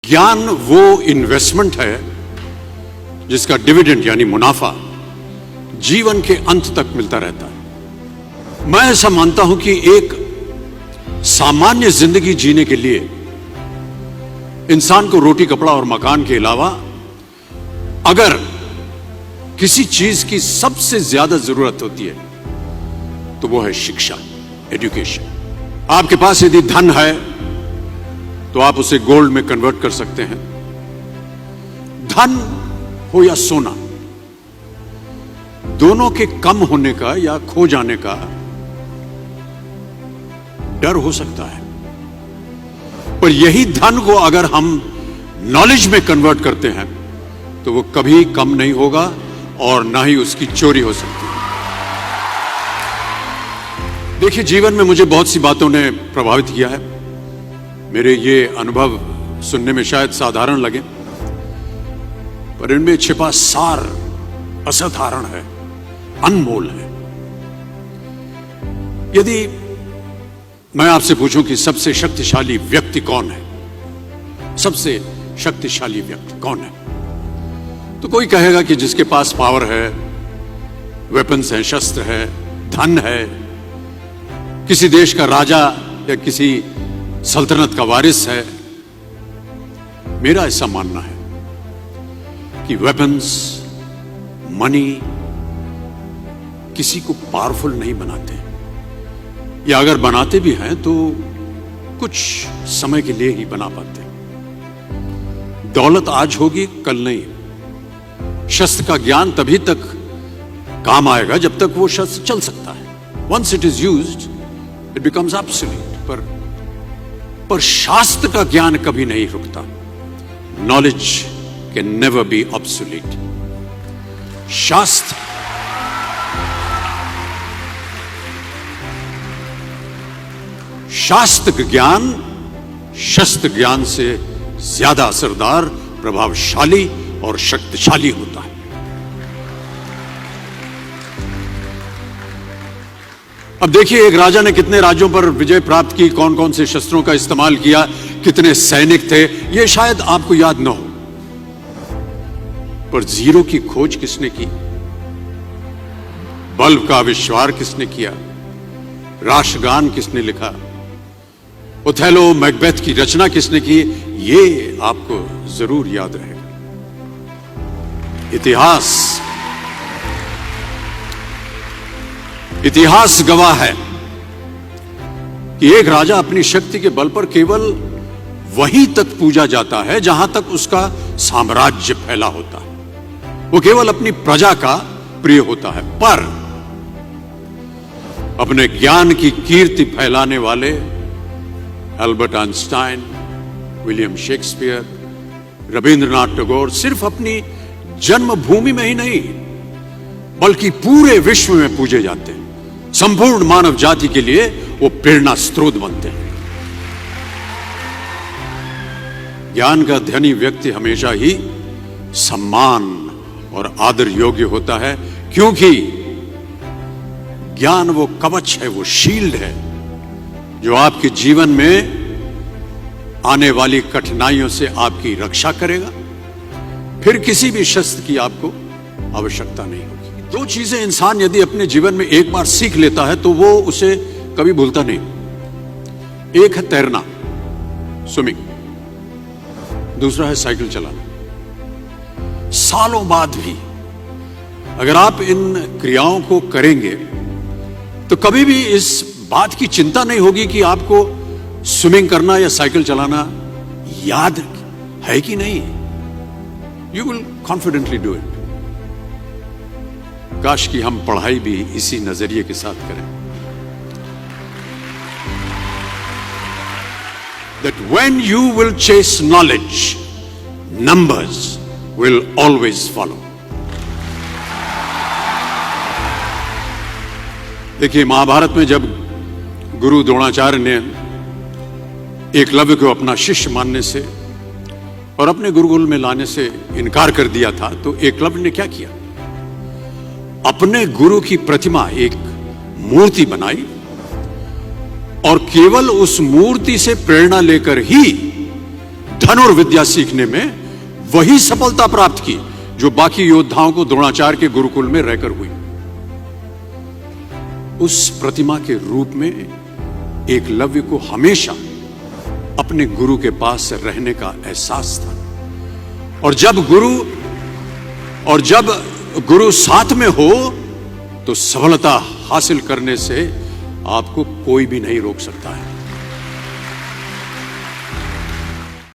ज्ञान वो इन्वेस्टमेंट है जिसका डिविडेंड यानी मुनाफा जीवन के अंत तक मिलता रहता है। मैं ऐसा मानता हूं कि एक सामान्य जिंदगी जीने के लिए इंसान को रोटी कपड़ा और मकान के अलावा अगर किसी चीज की सबसे ज्यादा जरूरत होती है तो वो है शिक्षा, एजुकेशन। आपके पास यदि धन है तो आप उसे गोल्ड में कन्वर्ट कर सकते हैं। धन हो या सोना, दोनों के कम होने का या खो जाने का डर हो सकता है, पर यही धन को अगर हम नॉलेज में कन्वर्ट करते हैं तो वो कभी कम नहीं होगा और ना ही उसकी चोरी हो सकती है। देखिए, जीवन में मुझे बहुत सी बातों ने प्रभावित किया है। मेरे ये अनुभव सुनने में शायद साधारण लगे, पर इनमें छिपा सार असाधारण है, अनमोल है। यदि मैं आपसे पूछूं कि सबसे शक्तिशाली व्यक्ति कौन है, सबसे शक्तिशाली व्यक्ति कौन है, तो कोई कहेगा कि जिसके पास पावर है, वेपन्स हैं, शस्त्र है, धन है, किसी देश का राजा या किसी सल्तनत का वारिस है। मेरा ऐसा मानना है कि वेपन्स, मनी किसी को पावरफुल नहीं बनाते, या अगर बनाते भी हैं तो कुछ समय के लिए ही बना पाते। दौलत आज होगी, कल नहीं। शस्त्र का ज्ञान तभी तक काम आएगा जब तक वो शस्त्र चल सकता है। Once it is used it becomes obsolete. पर शास्त्र का ज्ञान कभी नहीं रुकता। Knowledge can never be obsolete. शास्त्र ज्ञान शस्त्र ज्ञान से ज्यादा असरदार, प्रभावशाली और शक्तिशाली होता है। अब देखिए, एक राजा ने कितने राज्यों पर विजय प्राप्त की, कौन कौन से शस्त्रों का इस्तेमाल किया, कितने सैनिक थे, यह शायद आपको याद न हो, पर जीरो की खोज किसने की, बल्ब का आविष्कार किसने किया, राष्ट्रगान किसने लिखा, ओथेलो मैकबेथ की रचना किसने की, ये आपको जरूर याद रहेगा। इतिहास गवाह है कि एक राजा अपनी शक्ति के बल पर केवल वहीं तक पूजा जाता है जहां तक उसका साम्राज्य फैला होता है। वो केवल अपनी प्रजा का प्रिय होता है, पर अपने ज्ञान की कीर्ति फैलाने वाले Albert Einstein, William Shakespeare, Rabindranath Tagore सिर्फ अपनी जन्मभूमि में ही नहीं बल्कि पूरे विश्व में पूजे जाते हैं। संपूर्ण मानव जाति के लिए वो प्रेरणा स्रोत बनते हैं। ज्ञान का धनी व्यक्ति हमेशा ही सम्मान और आदर योग्य होता है, क्योंकि ज्ञान वो कवच है, वो शील्ड है जो आपके जीवन में आने वाली कठिनाइयों से आपकी रक्षा करेगा। फिर किसी भी शस्त्र की आपको आवश्यकता नहीं होगी। दो चीजें इंसान यदि अपने जीवन में एक बार सीख लेता है तो वो उसे कभी भूलता नहीं। एक है तैरना, स्विमिंग, दूसरा है साइकिल चलाना। सालों बाद भी अगर आप इन क्रियाओं को करेंगे तो कभी भी इस बात की चिंता नहीं होगी कि आपको स्विमिंग करना या साइकिल चलाना याद है कि नहीं। You will confidently do it. काश कि हम पढ़ाई भी इसी नजरिए के साथ करें, that when you will chase knowledge, numbers will always follow. देखिए, महाभारत में जब गुरु द्रोणाचार्य ने एकलव्य को अपना शिष्य मानने से और अपने गुरुकुल में लाने से इनकार कर दिया था, तो एकलव्य ने क्या किया, अपने गुरु की प्रतिमा, एक मूर्ति बनाई और केवल उस मूर्ति से प्रेरणा लेकर ही धनुर्विद्या सीखने में वही सफलता प्राप्त की जो बाकी योद्धाओं को द्रोणाचार्य के गुरुकुल में रहकर हुई। उस प्रतिमा के रूप में एकलव्य को हमेशा अपने गुरु के पास रहने का एहसास था। और जब गुरु साथ में हो तो सफलता हासिल करने से आपको कोई भी नहीं रोक सकता है।